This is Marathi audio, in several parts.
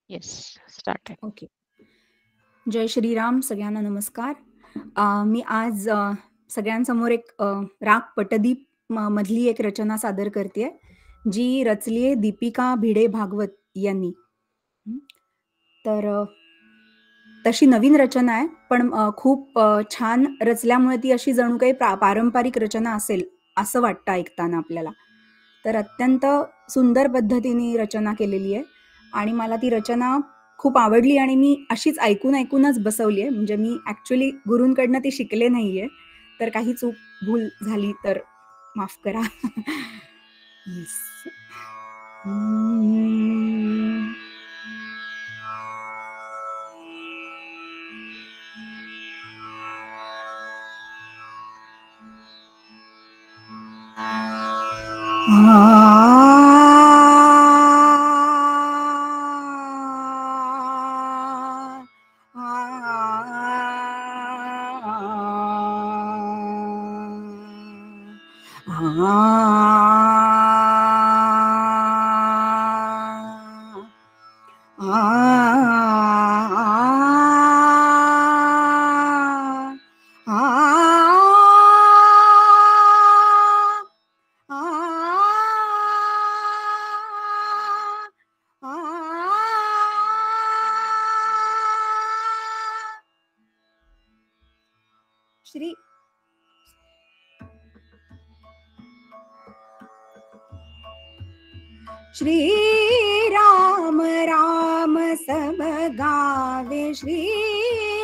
येस, स्टार्ट आहे. ओके. जय श्रीराम. सगळ्यांना नमस्कार. मी आज सगळ्यांसमोर एक राग पटदीप मधली एक रचना सादर करते, जी रचली आहे दीपिका भिडे भागवत यांनी. तर तशी नवीन रचना आहे, पण खूप छान रचल्यामुळे ती अशी जणू काही पारंपरिक रचना असेल असं वाटतं ऐकताना आपल्याला. तर अत्यंत सुंदर पद्धतीने रचना केलेली आहे आणि मला ती रचना खूप आवडली आणि मी अशीच ऐकूनच बसवली आहे. म्हणजे मी ऍक्च्युली गुरूंकडनं ती शिकले नाहीये, तर काही चूक भूल झाली तर माफ करा. येस. श्री राम राम सब गावे, श्री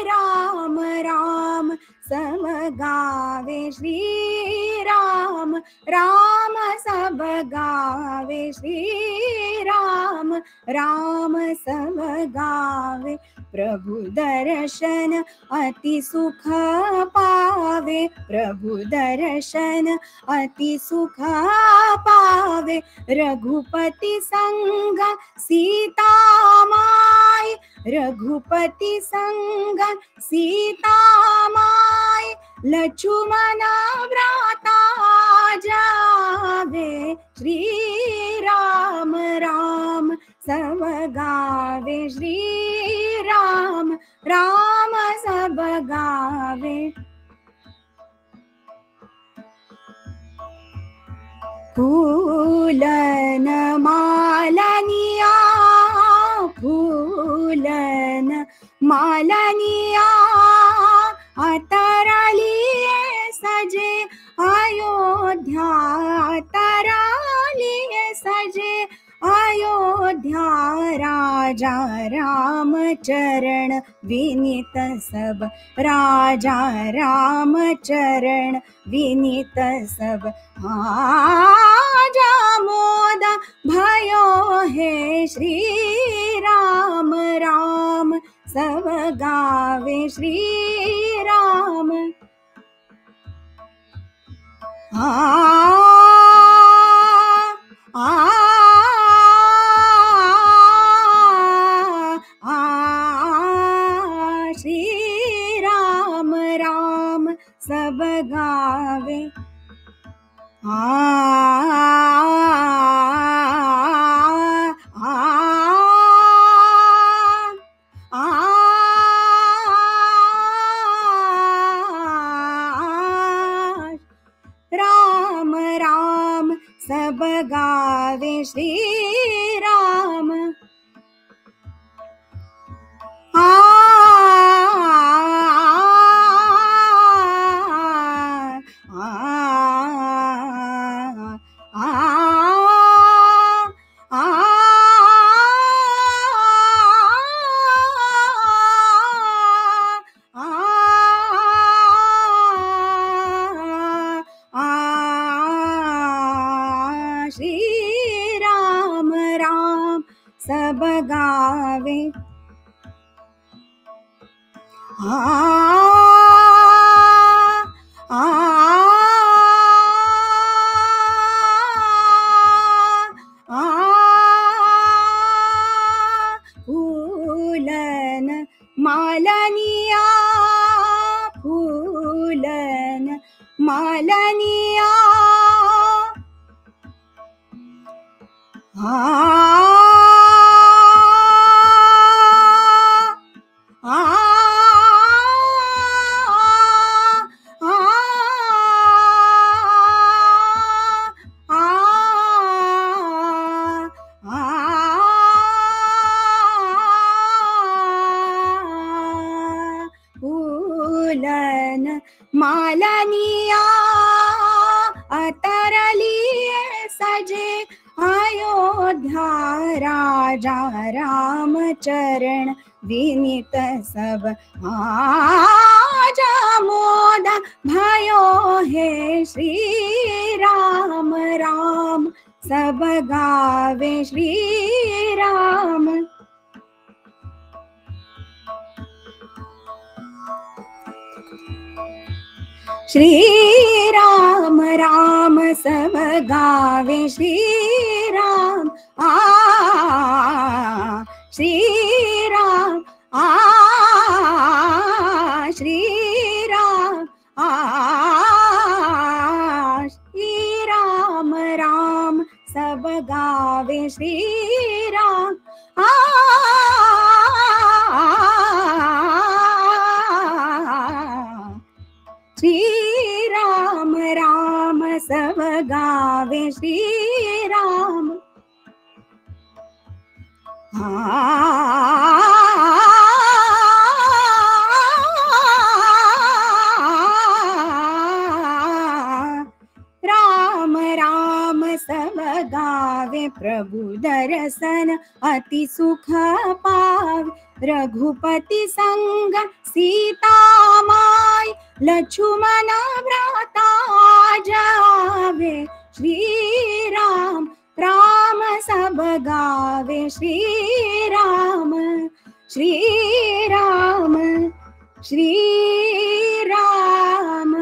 राम राम सब गावे, श्री राम राम सब गावे, श्री राम राम सब गावे। प्रभु दर्शन अति सुख पावे, प्रभु दर्शन अति सुख पावे। रघुपति संग सीता माय, रघुपति संग सीता माय। लक्ष्मण व्राता जावे, श्री राम राम सब गावे, श्री राम राम सब गावे। फूलन मालनिया, फूलन मालनिया, तरलिए सजे अयोध्या, तरलिए सजे अयोध्या। राजा राम चरण विनीत सब, राजा राम चरण विनीत सब। आजा मोद भयो है, श्री राम राम सब गावे, श्री राम। श्री राम राम सब गावे। राम राम सब गावे, श्री राम। श्री राम राम सब गावे। फूलन मालनिया, फूलन मालनिया, राजा राम चरण विनीत सब आजा मोद भयो है श्री राम राम सब गावे श्री राम। श्री राम राम सब गावे श्री राम श्री राम श्री राम श्री राम राम सब गावे श्री राम श्री राम राम सब गावे श्री राम राम राम सब गावे प्रभु दर्शन अति सुख पावे रघुपति संग सीता माय लक्ष्मण भ्राता जावे श्री राम राम सब गावे श्री राम श्री राम श्री राम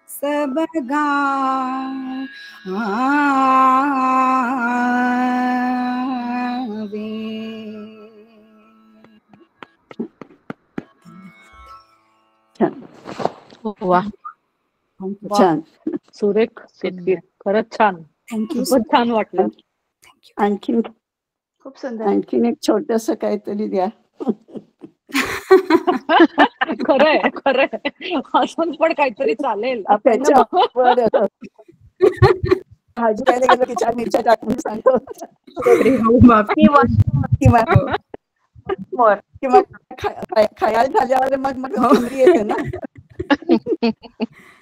सब गावे। वा छान सुरेख खरंच छान थँक्यू खूपच छान वाटलं. आणखीन खूप सुंदर. आणखीन एक छोटस काहीतरी द्या. खरंय खरंय असून पण काहीतरी चालेल. भाजी खायला गेलो की 4 मिरच्या टाकून सांगतो किंवा खायला झाल्यावर मग येते ना.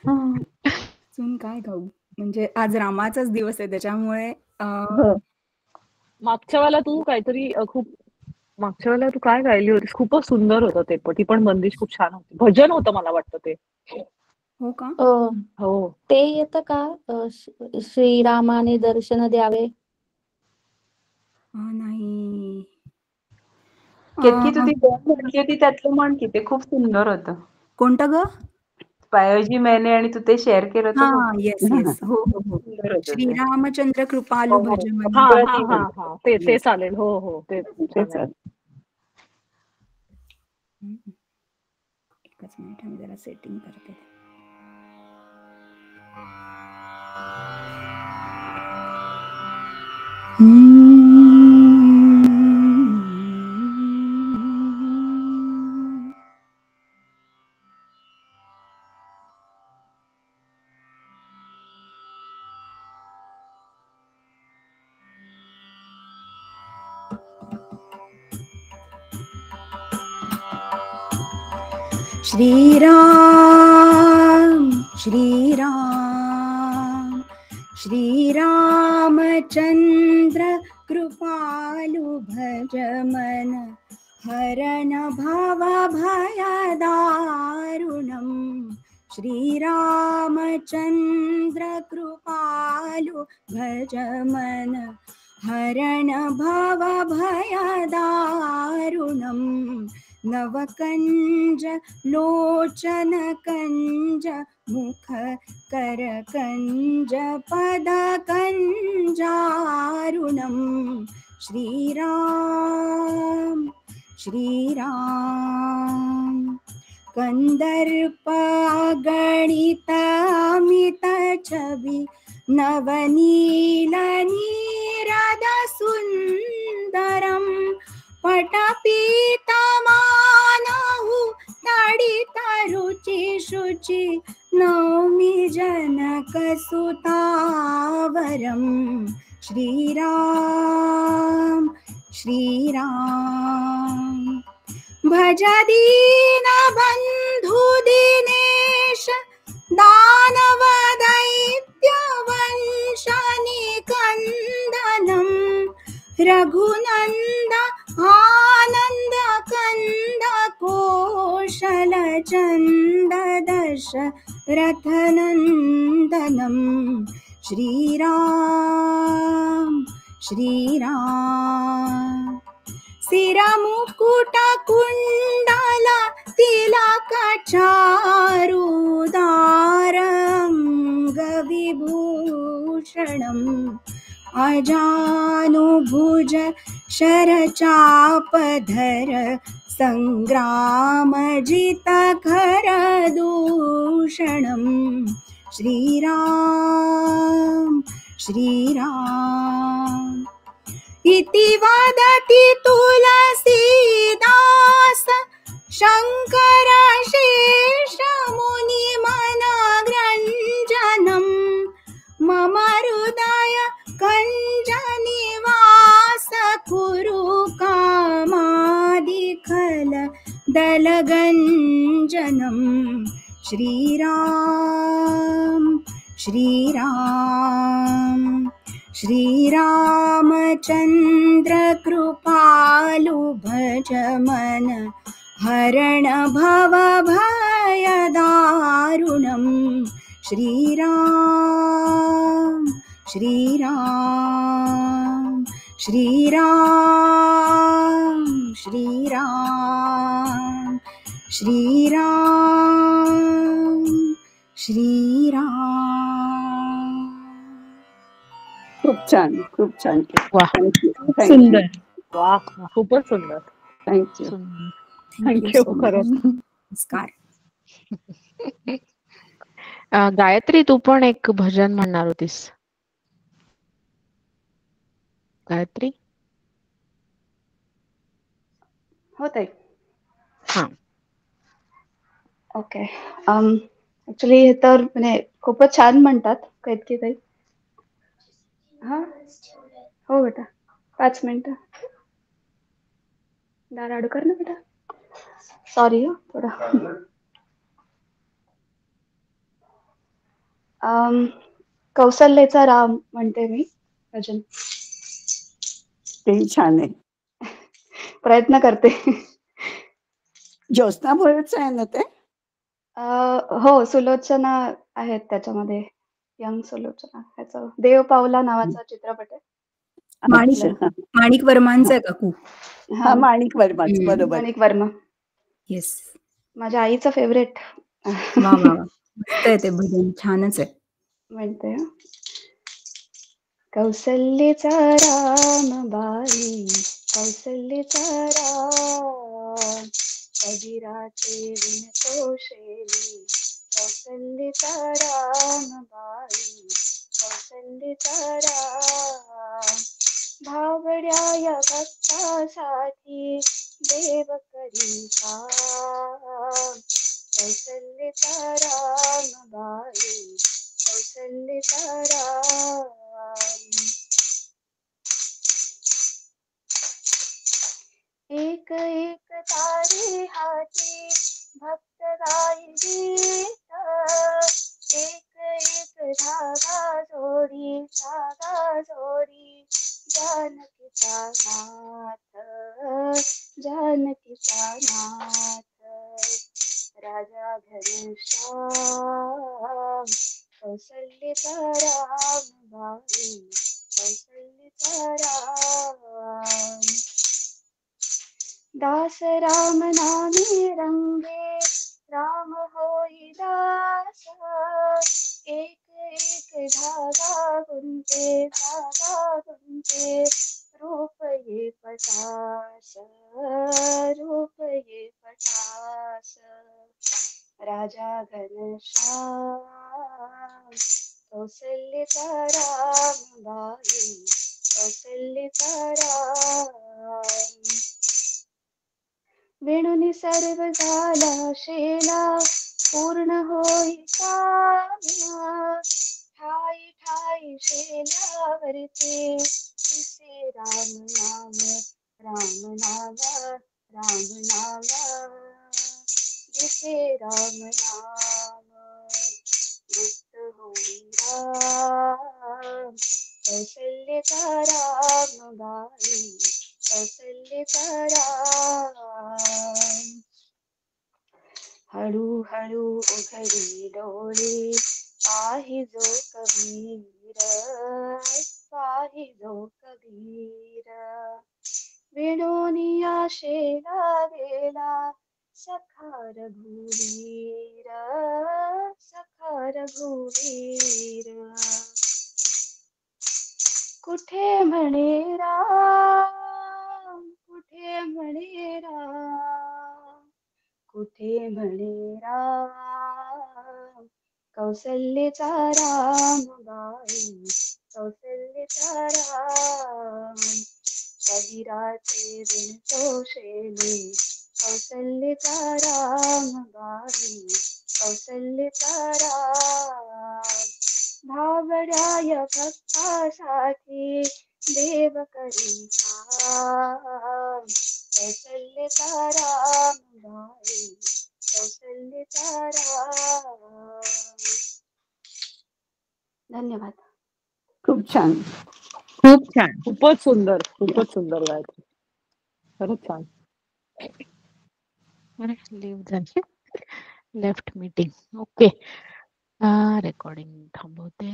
अजून काय खाऊ म्हणजे आज रामाचाच दिवस आहे त्याच्यामुळे मागच्या वेळेला तू काहीतरी मागच्या वेळेला तू काय गायली होतीस खूपच सुंदर होतं ते पण ती पण बंदिश खूप छान होती. भजन होतं मला वाटतं ते. हो का? हो ते येतं का श्रीरामाने दर्शन द्यावे? नाही केतकी तू ती म्हटली होती त्यातलं म्हण की ते खूप सुंदर होतं. कोणतं ग? पायोजी मैंने आणि तू ते शेअर केलं होतं. येस येस हो हो हो श्रीरामचंद्र कृपालू भजन. ते चालेल. हो हो ते चालेल. एकच मिनिट मी जरा सेटिंग करते. श्रीराम श्रीराम श्रीरामचंद्र कृपालु भज मन हरण भव भय दारुणम। श्रीरामचंद्र कृपालु भज मन हरण भव भय दारुणम। नवकंज लोचन कंज मुख कर कंज पद कंजारुणम। श्रीराम श्रीराम कंदर्प गणित अमित छवि नवनील नीरद सुंदरम। पटपीतमानहु तडित रुचि शुचि नौमि जनक सुतावरम। श्रीराम श्रीराम भज दीन बंधु दिनेश दानव दैत्य वंश निकंदनम। रघुनंद आनंद कंद कोशल चंद दशरथनंदनम श्रीराम श्रीराम सिरमुकुट कुंडल तिलक चारुदारंग विभूषणम् अजानुभुज शरचापधर संग्रामजित खर दूषणम् श्रीराम श्रीराम इति वदति तुलसीदास शंकर शेष मुनि मनग्रंजनम् मम हृदय कंज निवास कुरु कामादिखल दलगंजनम् श्रीराम श्रीराम श्रीरामचंद्र कृपालु भज मन हरण भव भय दारुणम् श्रीराम श्रीराम श्रीराम श्रीराम श्रीराम श्रीराम. खूप छान वा थँक्यू सुंदर. वा खूपच सुंदर. थँक्यू. थँक्यू खरंच. नमस्कार. गायत्री, तू पण एक भजन म्हणणार होतीस. गायत्री. हो ताई. हा. ओके. ऍक्च्युली हे तर म्हणजे खूपच छान म्हणतात कैतकी ताई. हा हो बेटा 5 मिनिटं दार आडू कर ना बेटा. सॉरी हो थोडा. कौसल्याचा राम म्हणते मी भजन. ते छान आहे. प्रयत्न करते. ज्योत्स्ना भोळेच आहे ना ते. हो सुलोचना आहेत त्याच्यामध्ये. यंग सुलोचना. ह्याचं देव पावला नावाचा चित्रपट आहे. माणिक अच्छा. माणिक वर्मांचं आहे काकू. हा माणिक वर्माच बरोबर. माणिक वर्मा येस. माझ्या आईचं फेवरेट वा वा वा. मस्त आहे ते भजन. छानच आहे. म्हणते हं. कौसल्येचा राम बाई कौसल्येचा राम कबीराचे विणतो शेली कौसल्येचा राम बाई कौसल्येचा राम भावड्या या भक्तासाठी देव करी काम कौसल्येचा राम बाई कौसल्येचा राम एक एक तारे हाती भक्त गाई गीत एक एक धागा जोडी जानकीचा नाथ राजा घनश्याम कौसल्येचा राम बाई कौसल्येचा राम दास राम नामी रंगे राम होई दास एक एक धागा गुंते रूप ये पटास राजा घनश्याम कौसल्येचा राम बाई कौसल्येचा राम वेणुनी सर्व झाला शेला पूर्ण होई काम ठाई शेल्यावरती दिसे राम नाम दिसे राम नाम गुप्त होई राम कौसल्याचा राम गाई कौसल्याचा राम. हळू हळू उघडी डोळे पाहि जो कबीर पाहि जो कबीर. विणोनिया शेला गेला सखा रघुवीर सखा रघुवीर. कुठे म्हणे राम कुठे म्हणे राम कुठे म्हणे राम. कौसल्याचा राम गाई कौसल्याचा राम. कबीराचे बिन तोषेले कौसल्याचा राम गाई कौसल्याचा राम. भावड्याय भक्तासाठी देव करी काम. कौसल्याचा राम गाई कौसल्याचा राम. धन्यवाद. खूप छान. खूप छान. खूपच सुंदर गायत्री. खरंच छान. लिव्ह झाली. Left meeting. ओके. रेकॉर्डिंग थांबवते.